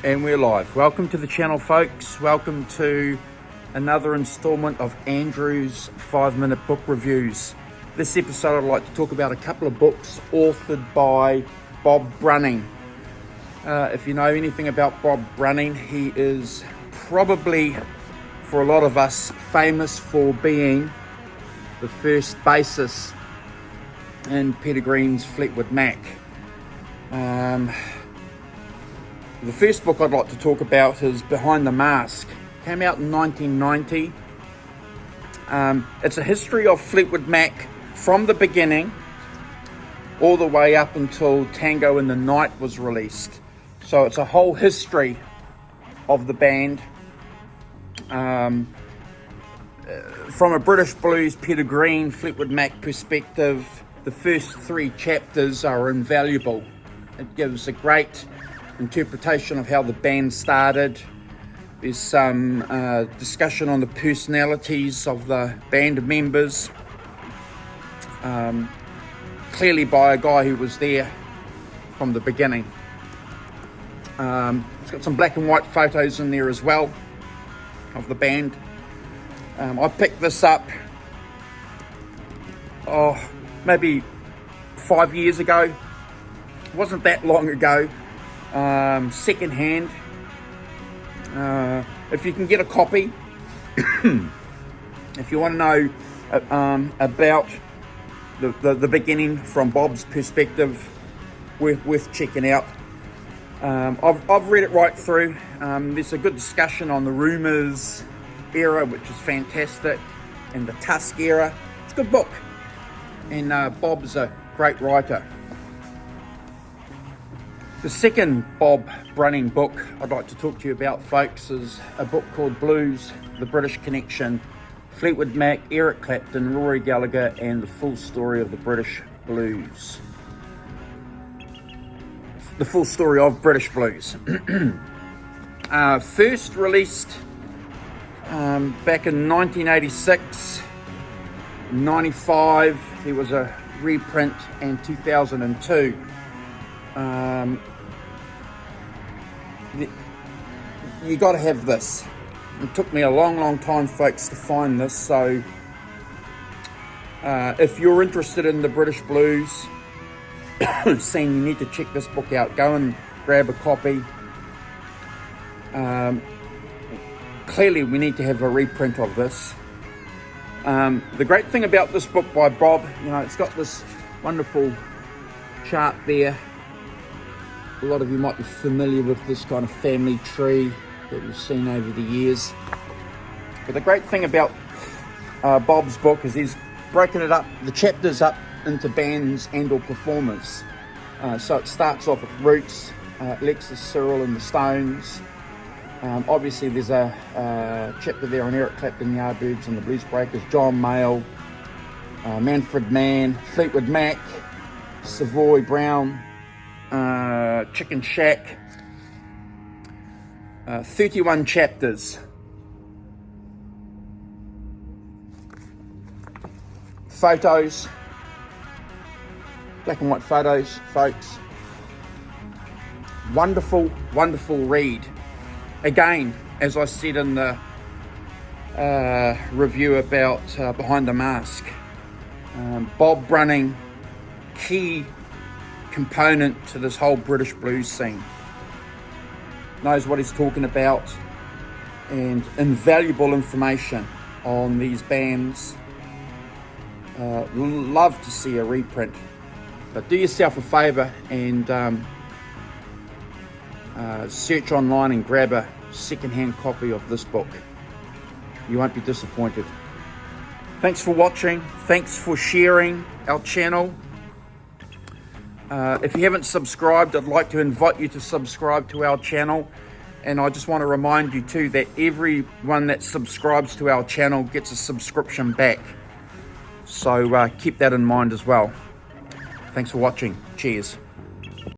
And we're live. Welcome to the channel, folks. Welcome to another installment of Andrew's 5-minute book reviews. This episode I'd like to talk about a couple of books authored by Bob Brunning. If you know anything about Bob Brunning, he is probably, for a lot of us, famous for being the first bassist in Peter Green's Fleetwood Mac. The first book I'd like to talk about is Behind the Mask. Came out in 1990. It's a history of Fleetwood Mac from the beginning all the way up until Tango in the Night was released. So it's a whole history of the band. From a British blues, Peter Green, Fleetwood Mac perspective, the first 3 chapters are invaluable. It gives a great interpretation of how the band started. There's some discussion on the personalities of the band members, clearly by a guy who was there from the beginning. It's got some black and white photos in there as well of the band. I picked this up maybe 5 years ago. It wasn't that long ago. Second hand. If you can get a copy, if you want to know about the beginning from Bob's perspective, worth checking out. I've read it right through. There's a good discussion on the Rumours era, which is fantastic, and the Tusk era. It's a good book, and Bob's a great writer. The second Bob Brunning book I'd like to talk to you about, folks, is a book called Blues, The British Connection, Fleetwood Mac, Eric Clapton, Rory Gallagher, and the full story of the British blues. The full story of British blues. First released back in 1986, 95, there was a reprint in 2002. You got to have this. It took me a long time, folks, to find this. So if you're interested in the British blues scene, you need to check this book out. Go and grab a copy. Clearly we need to have a reprint of this. The great thing about this book by Bob, it's got this wonderful chart there. A lot of you might be familiar with this kind of family tree that we've seen over the years. But the great thing about Bob's book is he's broken it up, the chapters up, into bands and or performers. So it starts off with Roots, Alexis, Cyril and the Stones. Obviously there's a chapter there on Eric Clapton, Yardbirds and the Blues Breakers, John Mayall, Manfred Mann, Fleetwood Mac, Savoy Brown, Chicken Shack. 31 chapters. Photos, black and white photos, folks. Wonderful read. Again, as I said in the review about Behind the Mask, Bob Brunning, key component to this whole British blues scene. Knows what he's talking about, and invaluable information on these bands. Love to see a reprint, but do yourself a favour and search online and grab a second-hand copy of this book. You won't be disappointed. Thanks for watching. Thanks for sharing our channel. If you haven't subscribed, I'd like to invite you to subscribe to our channel. And I just want to remind you too that everyone that subscribes to our channel gets a subscription back. So keep that in mind as well. Thanks for watching. Cheers.